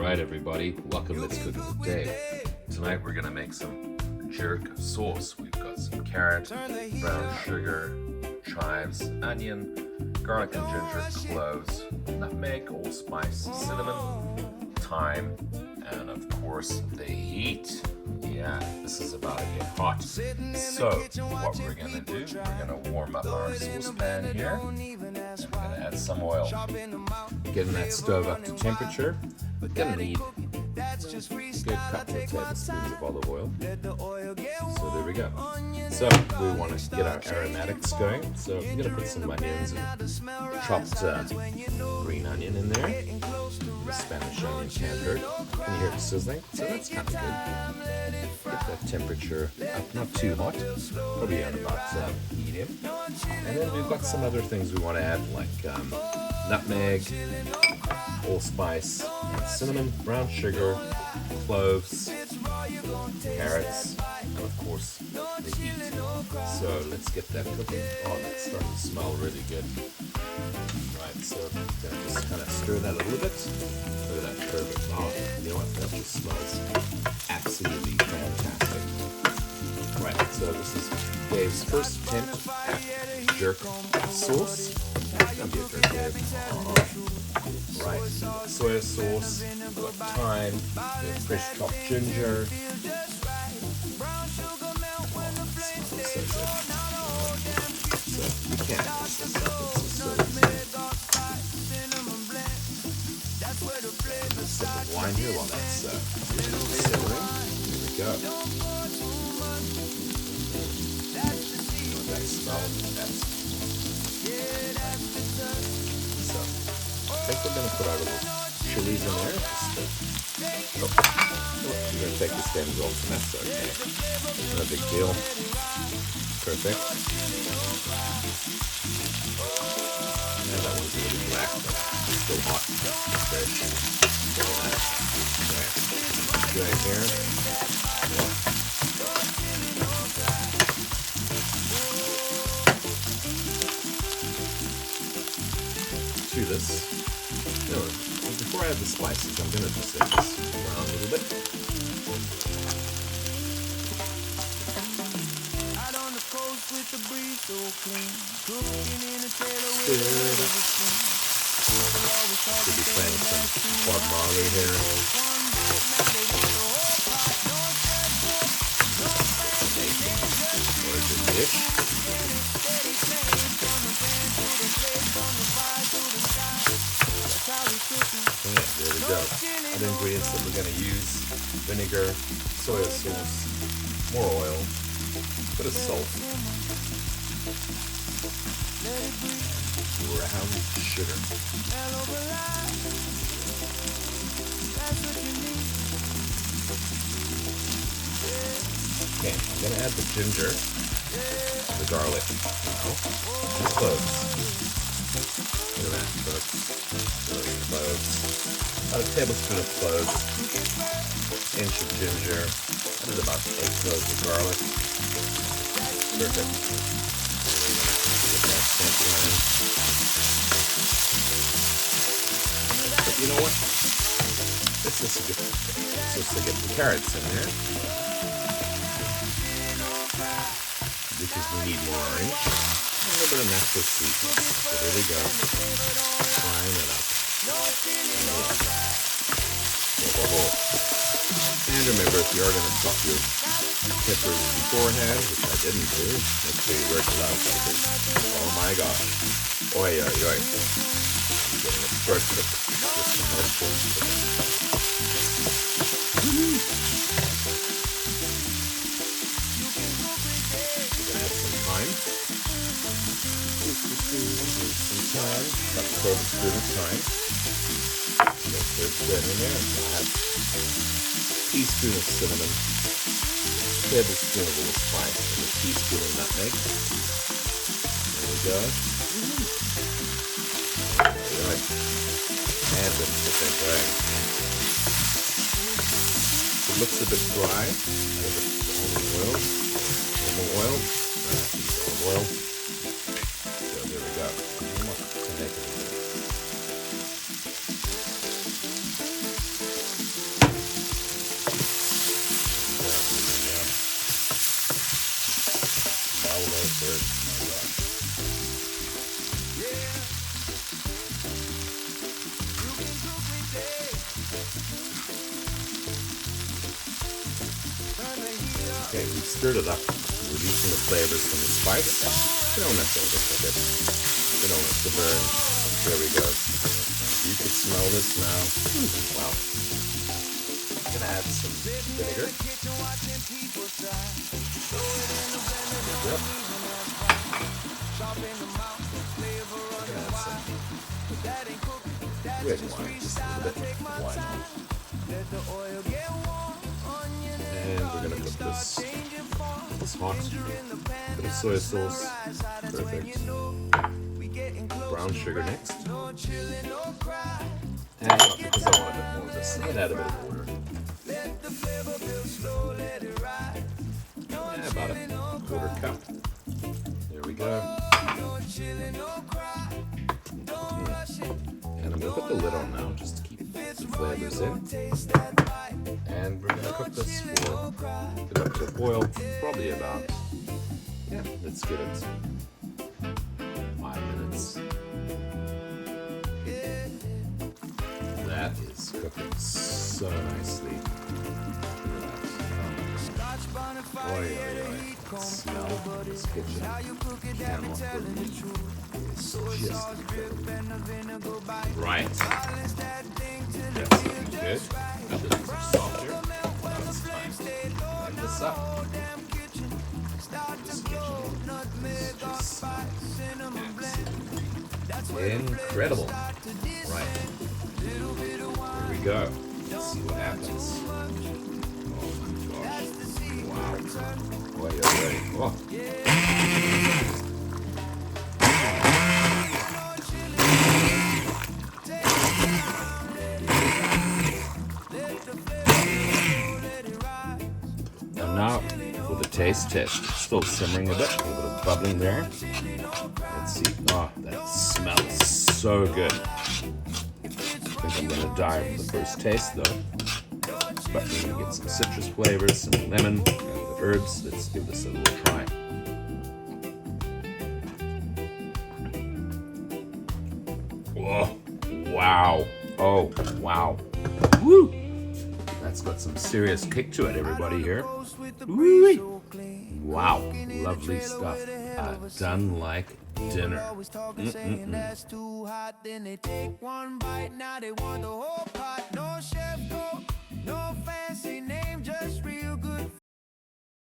Alright everybody, welcome, let's cook of the day. Tonight we're going to make some jerk sauce. We've got some carrot, brown sugar, chives, onion, garlic and ginger, cloves, nutmeg, allspice, cinnamon, thyme, and of course the heat. Yeah, this is about to get hot. So what we're going to do, we're going to warm up our saucepan here. And we're going to add some oil. Getting that stove up to temperature. We're going to need a good couple of tablespoons of olive oil. So there we go. So we want to get our aromatics going. So I'm going to put some onions and chopped green onion in there. The Spanish onion can't hurt. Can you hear it sizzling? So that's kind of good. Get that temperature up, not too hot, probably at about medium. And then we've got some other things we want to add, like nutmeg, allspice, cinnamon, brown sugar, cloves, carrots, and of course the heat. So let's get that cooking. Oh, that's starting to smell really good. Right, so I'm gonna just kind of stir that a little bit. Look at that, perfect. Oh, you know what? That just smells absolutely fantastic. Right, so this is Dave's first attempt at jerk sauce. It's gonna be a jerk, Dave. Right, soy sauce, we've got thyme, we have fresh chopped ginger. So good. So you can't mess this up, it's so easy. Sip of wine here while that's simmering. Here we go. Oh, that smells best. So I think we're going to put our little chilies in there. We're going to take the stems off, and that's okay. No big deal. Perfect. And that one's a little black, but it's still hot. Fresh. Right here. To this. Before I add the spices, I'm going to just let this brown a little bit. Stir it up. Should be playing some Bob Marley here. Gorgeous dish. Yeah, there we go. Other ingredients that we're going to use: vinegar, soy sauce, more oil, a bit of salt, brown sugar. Okay, I'm going to add the ginger, the garlic, and the cloves. Look at that, folks. Cloves. About a tablespoon of cloves, inch of ginger, that is about 8 cloves of garlic. Perfect. Get that scent going. But you know what? This is a good thing. Let's just get the carrots in there, because we need more orange. A little bit of natural sweetness. So there we go. Frying it up. And remember, if you are going to chop your peppers beforehand, which I didn't do, make sure you work it out. Because, oh my gosh. Oi, oi, oi. I'm getting it perfect. Just some mushrooms. We're going to add some thyme. Some thyme, about a tablespoon of thyme. Good in there. I'll have a teaspoon of cinnamon, a tablespoon of allspice, and a teaspoon of nutmeg. There we go. Alright. And let's get that going. It looks a bit dry. Add a bit of olive oil. Normal oil. Olive oil. So there we go. Okay, we've stirred it up, releasing the flavors from the spice. We don't have to overcook it. We don't have to burn. There we go. You can smell this now. Wow. I'm gonna add some vinegar. Yep. Red wine, just a little bit. Why not? And we're gonna cook this hot. Bit of soy sauce, perfect. Brown sugar next. And because I want a bit more of this, I'm gonna add a bit of water. Yeah, about a quarter cup. There we go. And I'm going to put the lid on now just to keep the flavors in. And we're going to cook this for, get up to a boil, probably about, yeah, let's get it 5 minutes. That is cooking so nicely. Oi, oi, oi. Smell this kitchen. Cannot believe it's just incredible. Right. That's looking good. Chilies are softer. Now it's time to blend this up. This kitchen is just absolutely incredible. Right. Here we go. Let's see what happens. Wow. Oi, oi, oi. Oh. And now for the taste test. Still simmering a bit. A little bit of bubbling there. Let's see. Oh, that smells so good. I think I'm going to die from the first taste though. But we're going to get some citrus flavors, some lemon, and the herbs. Let's give this a little try. Oh, wow. Oh, wow. Woo! That's got some serious kick to it, everybody here. Woo-wee. Wow, lovely stuff. Done like dinner.